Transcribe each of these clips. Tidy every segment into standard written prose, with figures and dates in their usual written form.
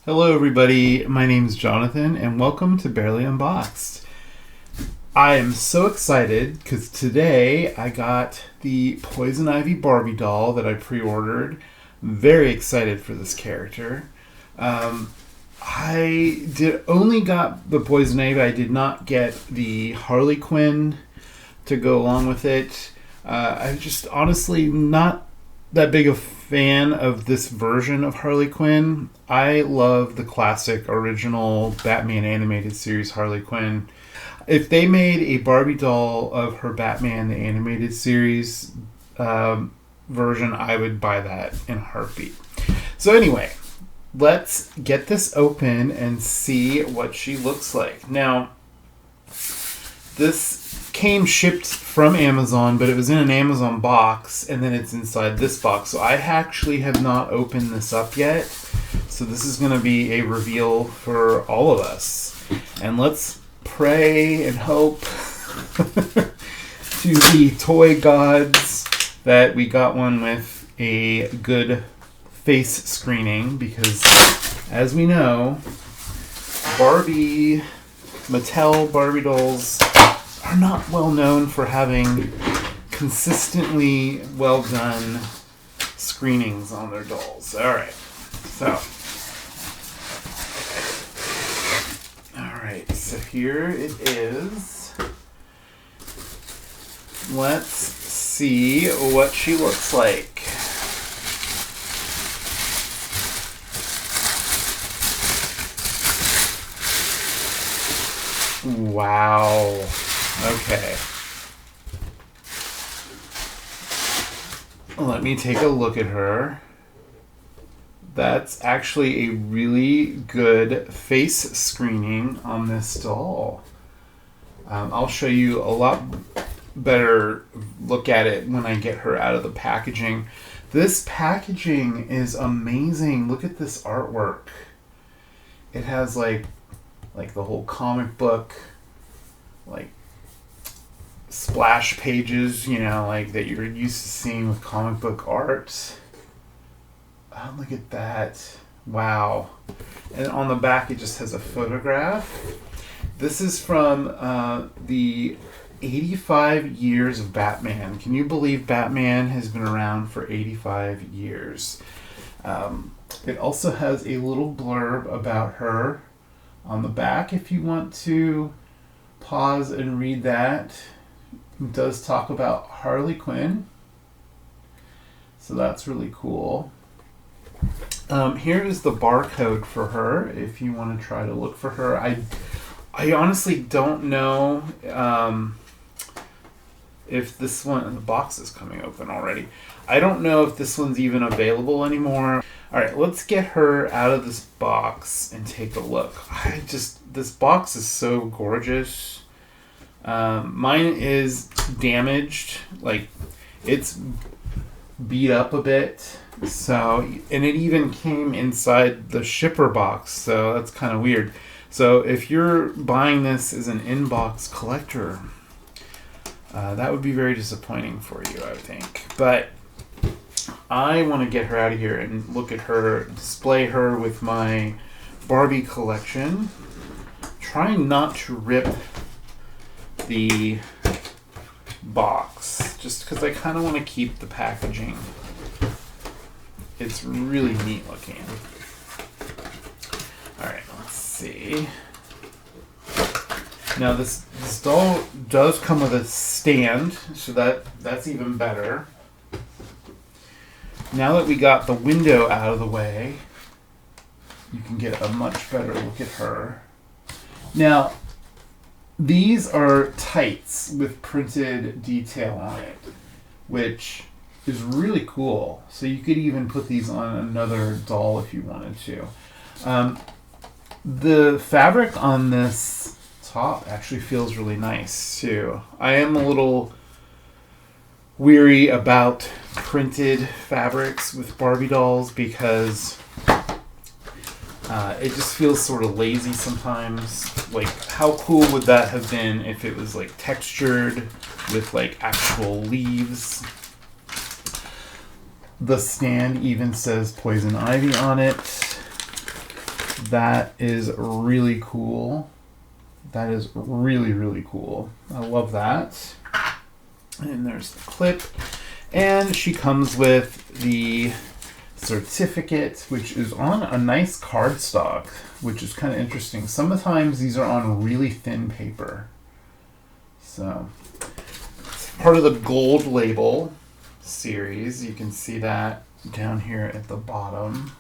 Hello everybody, my name is Jonathan and welcome to Bearly Unboxed. I am so excited because today I got the Poison Ivy Barbie doll that I pre-ordered. Very excited for this character. I only got the Poison Ivy. I did not get the Harley Quinn to go along with it. I'm just honestly not that big a fan of this version of Harley Quinn. I love the classic original Batman animated series Harley Quinn. If they made a Barbie doll of her Batman the animated series version, I would buy that in a heartbeat. So anyway, let's get this open and see what she looks like. Now, this came shipped from Amazon, but it was in an Amazon box, and then it's inside this box. So I actually have not opened this up yet. So this is going to be a reveal for all of us. And let's pray and hope to the toy gods that we got one with a good face screening, because as we know, Mattel Barbie dolls are not well known for having consistently well done screenings on their dolls. Alright, so here it is. Let's see what she looks like. Wow. Okay. Let me take a look at her. That's actually a really good face screening on this doll. I'll show you a lot better look at it when I get her out of the packaging. This packaging is amazing. Look at this artwork. It has like the whole comic book, like splash pages, like that you're used to seeing with comic book art. Oh, look at that. Wow. And on the back it just has a photograph. This is from the 85 years of Batman. Can you believe Batman has been around for 85 years? It also has a little blurb about her on the back if you want to pause and read that. It does talk about Harley Quinn, so that's really cool. Here is the barcode for her if you want to try to look for her. I honestly don't know if this one, the box is coming open already. I don't know if this one's even available anymore. Alright, let's get her out of this box and take a look. This box is so gorgeous. Mine is damaged, like it's beat up a bit. So, and it even came inside the shipper box, so that's kind of weird. So if you're buying this as an in-box collector, that would be very disappointing for you, I would think. But I want to get her out of here and look at her, display her with my Barbie collection. Trying not to rip the box, just because I kind of want to keep the packaging. It's really neat looking. Alright, let's see. Now this doll does come with a stand, so that's even better. Now that we got the window out of the way, you can get a much better look at her. Now, these are tights with printed detail on it, which is really cool. So you could even put these on another doll if you wanted to. The fabric on this top actually feels really nice too. I am a little weary about printed fabrics with Barbie dolls because it just feels sort of lazy sometimes. Like, how cool would that have been if it was like textured with like actual leaves? The stand even says Poison Ivy on it. That is really cool. That is really, really cool. I love that. And there's the clip. And she comes with the certificate, which is on a nice cardstock, which is kind of interesting. Sometimes these are on really thin paper. So, it's part of the gold label series. You can see that down here at the bottom.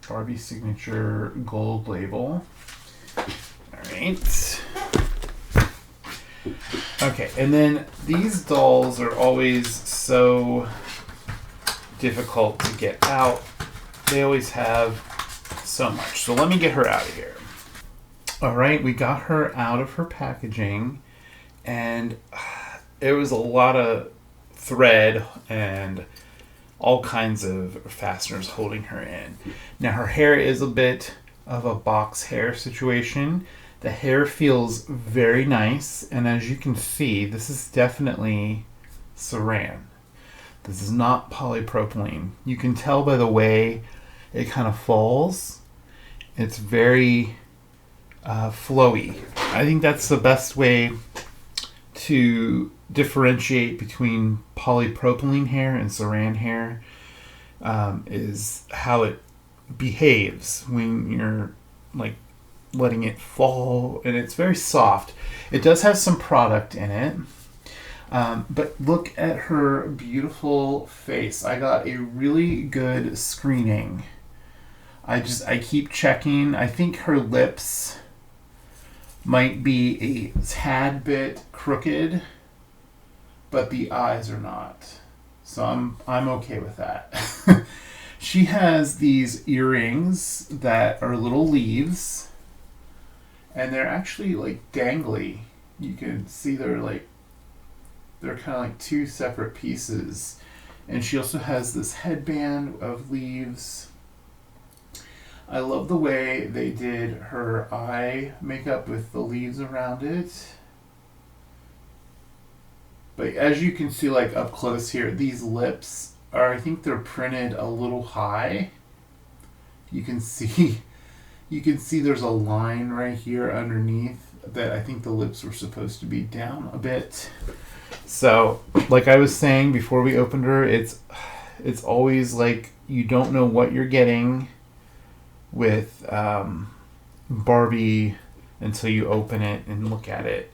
Barbie signature gold label. Alright. Okay, and then these dolls are always so difficult to get out. They always have so much. So let me get her out of here. Alright, we got her out of her packaging, and it was a lot of thread and all kinds of fasteners holding her in. Now her hair is a bit of a box hair situation. The hair feels very nice, and as you can see, this is definitely saran. This is not polypropylene. You can tell by the way it kind of falls. It's very flowy. I think that's the best way to differentiate between polypropylene hair and saran hair, is how it behaves when you're like letting it fall, and it's very soft. It does have some product in it, but look at her beautiful face. I got a really good screening. I keep checking. I think her lips might be a tad bit crooked, but the eyes are not. So I'm okay with that. She has these earrings that are little leaves, and they're actually like dangly. You can see they're kind of like two separate pieces. And she also has this headband of leaves. I love the way they did her eye makeup with the leaves around it. But as you can see, like up close here, these lips are, I think they're printed a little high. You can see there's a line right here underneath that I think the lips were supposed to be down a bit. So, like I was saying before we opened her, it's always like you don't know what you're getting with Barbie until you open it and look at it.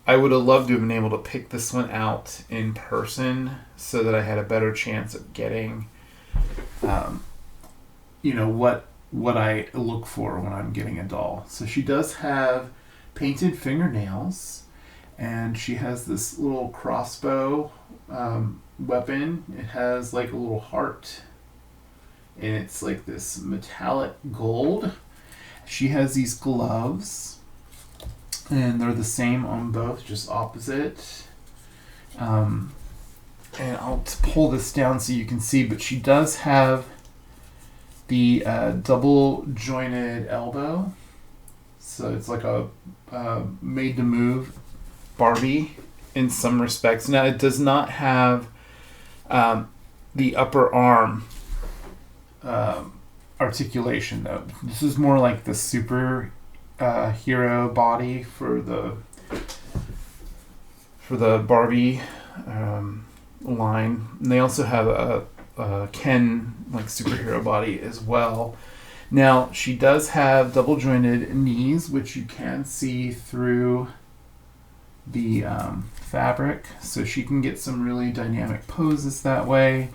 I would have loved to have been able to pick this one out in person so that I had a better chance of getting, what I look for when I'm getting a doll. So she does have painted fingernails, and she has this little crossbow weapon. It has like a little heart, and it's like this metallic gold. She has these gloves, and they're the same on both, just opposite. And I'll pull this down so you can see, but she does have the double jointed elbow. So it's like a made to move Barbie in some respects. Now it does not have the upper arm articulation though. This is more like the super hero body for the Barbie line. And they also have a Ken like superhero body as well. Now she does have double jointed knees, which you can see through the fabric, so she can get some really dynamic poses that way.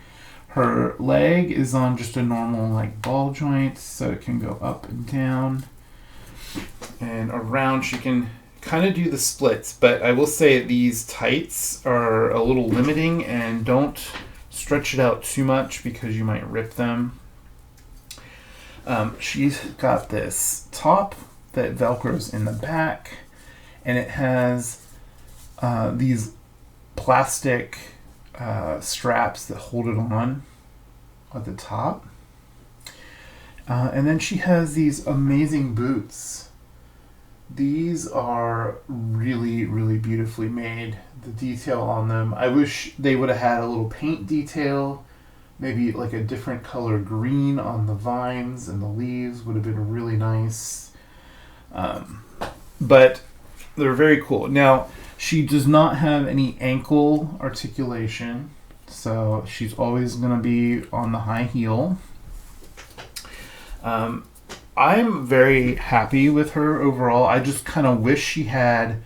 Her leg is on just a normal like ball joint, so it can go up and down. And around she can kind of do the splits, but I will say these tights are a little limiting, and don't stretch it out too much because you might rip them. She's got this top that velcros in the back, and it has these plastic straps that hold it on at the top. And then she has these amazing boots. These are really, really beautifully made. The detail on them, I wish they would have had a little paint detail maybe like a different color green on the vines and the leaves would have been really nice. But they're very cool. Now, she does not have any ankle articulation, so she's always going to be on the high heel. I'm very happy with her overall. I just kind of wish she had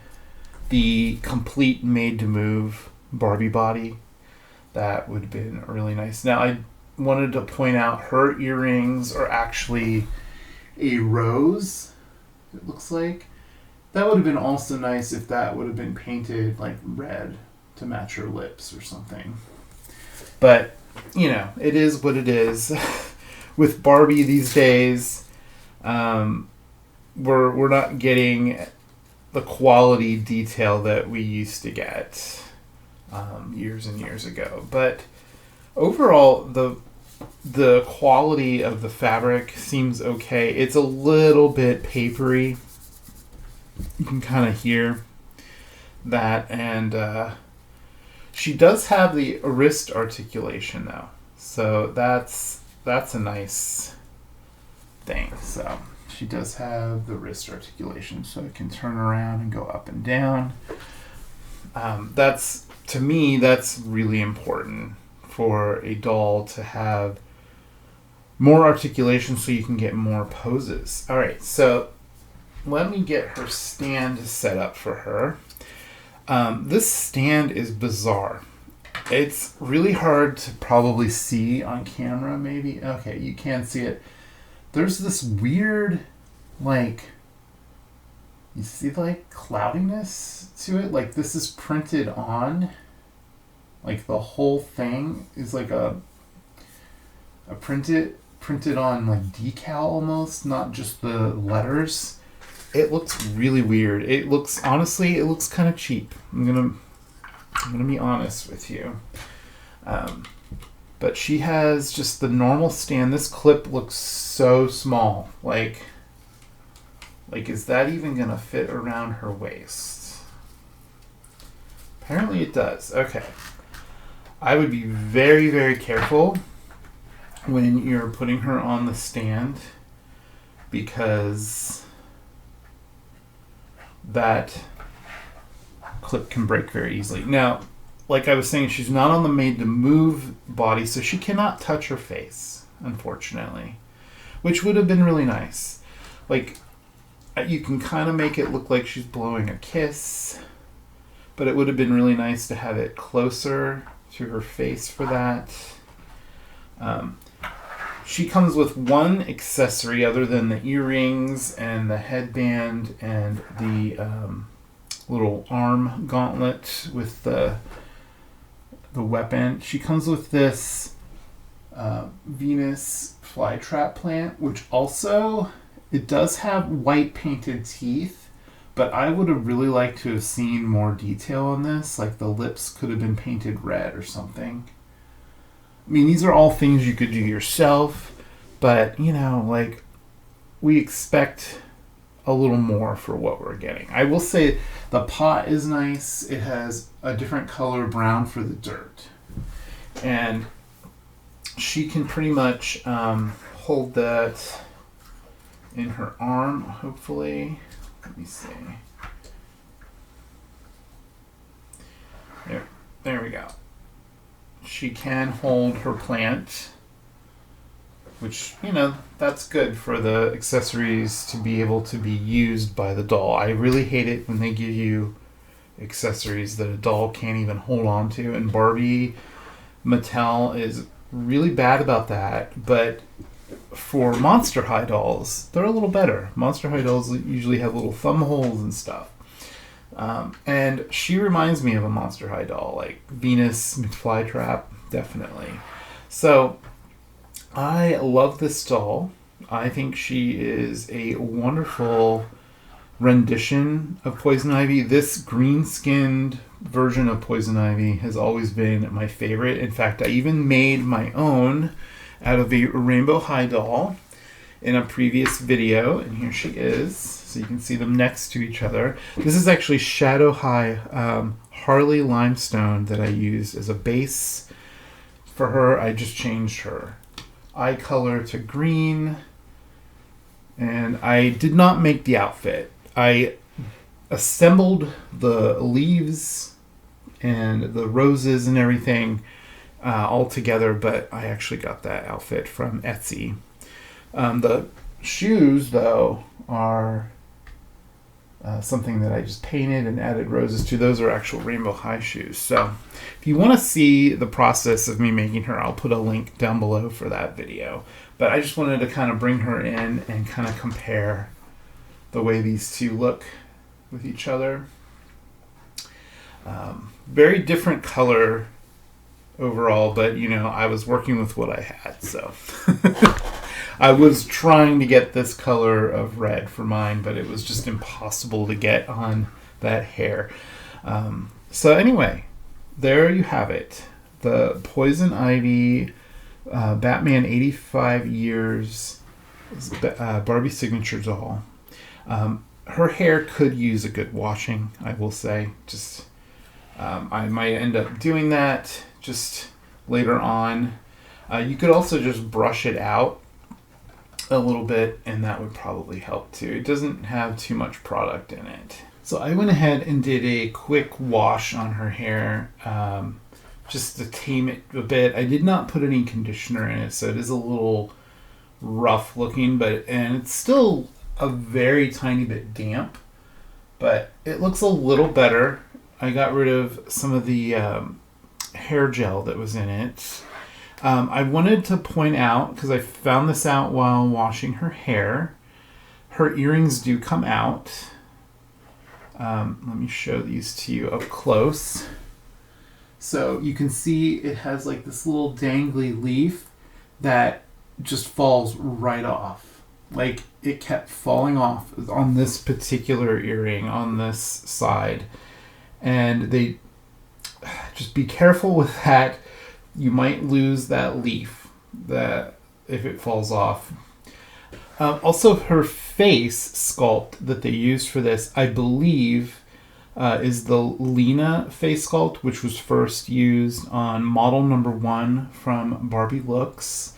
the complete made-to-move Barbie body. That would have been really nice. Now, I wanted to point out her earrings are actually a rose, it looks like. That would have been also nice if that would have been painted like red to match her lips or something. But, you know, it is what it is. With Barbie these days, we're not getting the quality detail that we used to get years and years ago. But overall, the quality of the fabric seems okay. It's a little bit papery. You can kind of hear that, and she does have the wrist articulation though, so that's a nice thing. So she does have the wrist articulation, so it can turn around and go up and down. That's, to me, that's really important for a doll to have more articulation so you can get more poses. All right, so let me get her stand set up for her. This stand is bizarre. It's really hard to probably see on camera, maybe. Okay, you can see it. There's this weird, like, you see, like, cloudiness to it? Like, this is printed on. Like, the whole thing is like a printed on, like, decal almost, not just the letters. It looks really weird. It looks kind of cheap. I'm gonna be honest with you. But she has just the normal stand. This clip looks so small. Like is that even gonna fit around her waist? Apparently it does. Okay. I would be very, very careful when you're putting her on the stand, because that clip can break very easily. Now, like I was saying, she's not on the made-to-move body, so she cannot touch her face, unfortunately, which would have been really nice. Like, you can kind of make it look like she's blowing a kiss, but it would have been really nice to have it closer to her face for that. She comes with one accessory other than the earrings and the headband and the little arm gauntlet with the weapon. She comes with this Venus flytrap plant, which also, it does have white painted teeth, but I would have really liked to have seen more detail on this. Like, the lips could have been painted red or something. I mean, these are all things you could do yourself, but, you know, like, we expect a little more for what we're getting. I will say the pot is nice. It has a different color brown for the dirt. And she can pretty much hold that in her arm, hopefully. Let me see. There we go. She can hold her plant, which, you know, that's good for the accessories to be able to be used by the doll. I really hate it when they give you accessories that a doll can't even hold on to, and Barbie, Mattel is really bad about that, but for Monster High dolls, they're a little better. Monster High dolls usually have little thumb holes and stuff. And she reminds me of a Monster High doll, like Venus McFlytrap, definitely. So I love this doll. I think she is a wonderful rendition of Poison Ivy. This green-skinned version of Poison Ivy has always been my favorite. In fact, I even made my own out of a Rainbow High doll in a previous video, and here she is. So you can see them next to each other. This is actually Shadow High Harley Limestone that I used as a base for her, I just changed her eye color to green. And I did not make the outfit. I assembled the leaves and the roses and everything all together, but I actually got that outfit from Etsy. The shoes, though, are something that I just painted and added roses to. Those are actual Rainbow High shoes. So if you want to see the process of me making her, I'll put a link down below for that video. But I just wanted to kind of bring her in and kind of compare the way these two look with each other. Very different color overall, but you know, I was working with what I had, so I was trying to get this color of red for mine, but it was just impossible to get on that hair. So anyway, there you have it. The Poison Ivy Batman 85 Years Barbie signature doll. Her hair could use a good washing, I will say. Just I might end up doing that just later on. You could also just brush it out a little bit, and that would probably help too. It doesn't have too much product in it. So I went ahead and did a quick wash on her hair, just to tame it a bit. I did not put any conditioner in it, so it is a little rough looking, and it's still a very tiny bit damp, but it looks a little better. I got rid of some of the hair gel that was in it. I wanted to point out, because I found this out while washing her hair, her earrings do come out. Let me show these to you up close. So you can see it has like this little dangly leaf that just falls right off. Like, it kept falling off on this particular earring on this side. And they just be careful with that. You might lose that leaf that if it falls off. Also, her face sculpt that they used for this, I believe, is the Lena face sculpt, which was first used on model number 1 from Barbie Looks.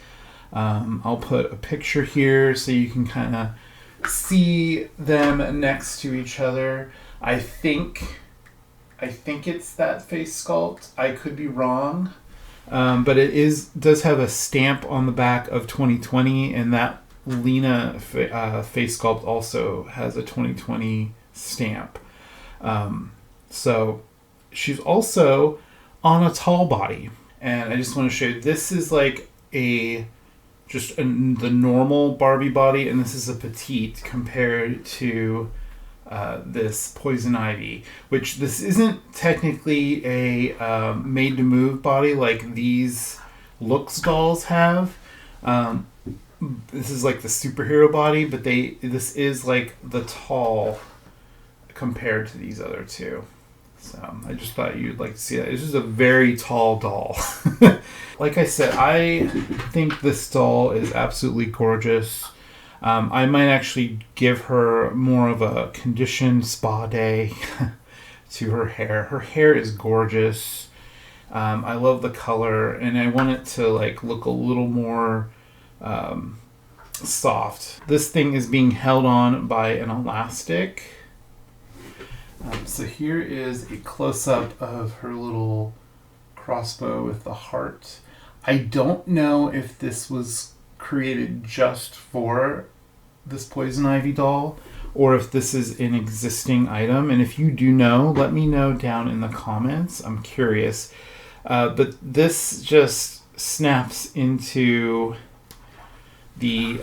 I'll put a picture here so you can kind of see them next to each other. I think it's that face sculpt. I could be wrong, but it does have a stamp on the back of 2020, and that Lena face sculpt also has a 2020 stamp. So she's also on a tall body, and I just want to show you, this is like the normal Barbie body, and this is a petite compared to this Poison Ivy, which this isn't technically a made-to-move body like these Looks dolls have. This is like the superhero body, but this is like the tall compared to these other two. So I just thought you'd like to see that. This is a very tall doll. Like I said, I think this doll is absolutely gorgeous. I might actually give her more of a conditioned spa day to her hair. Her hair is gorgeous. I love the color, and I want it to like look a little more soft. This thing is being held on by an elastic. So here is a close-up of her little crossbow with the heart. I don't know if this was created just for this Poison Ivy doll, or if this is an existing item. And if you do know, let me know down in the comments. I'm curious. But this just snaps into the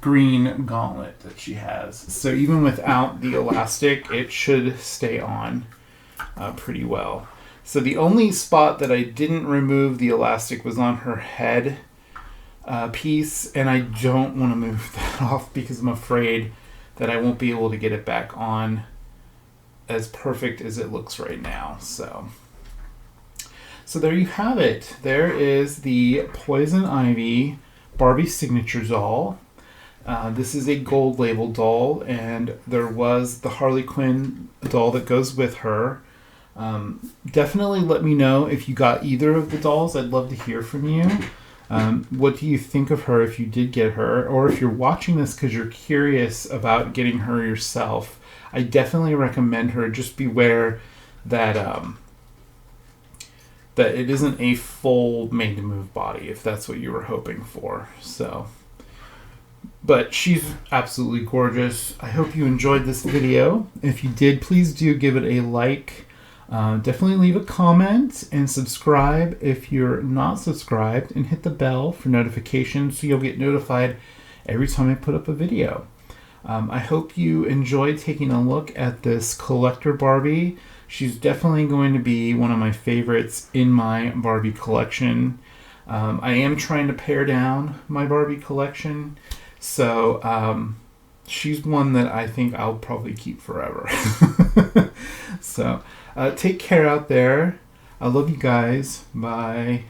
green gauntlet that she has. So even without the elastic, it should stay on pretty well. So the only spot that I didn't remove the elastic was on her head piece, and I don't want to move that off because I'm afraid that I won't be able to get it back on as perfect as it looks right now. So there you have it. There is the Poison Ivy Barbie signature doll. This is a gold label doll, and there was the Harley Quinn doll that goes with her. Definitely let me know if you got either of the dolls. I'd love to hear from you. What do you think of her if you did get her? Or if you're watching this because you're curious about getting her yourself, I definitely recommend her. Just beware that that it isn't a full made-to-move body, if that's what you were hoping for. So, but she's absolutely gorgeous. I hope you enjoyed this video. If you did, please do give it a like. Definitely leave a comment and subscribe if you're not subscribed, and hit the bell for notifications so you'll get notified every time I put up a video. I hope you enjoyed taking a look at this collector Barbie. She's definitely going to be one of my favorites in my Barbie collection. I am trying to pare down my Barbie collection, so she's one that I think I'll probably keep forever. So take care out there. I love you guys. Bye.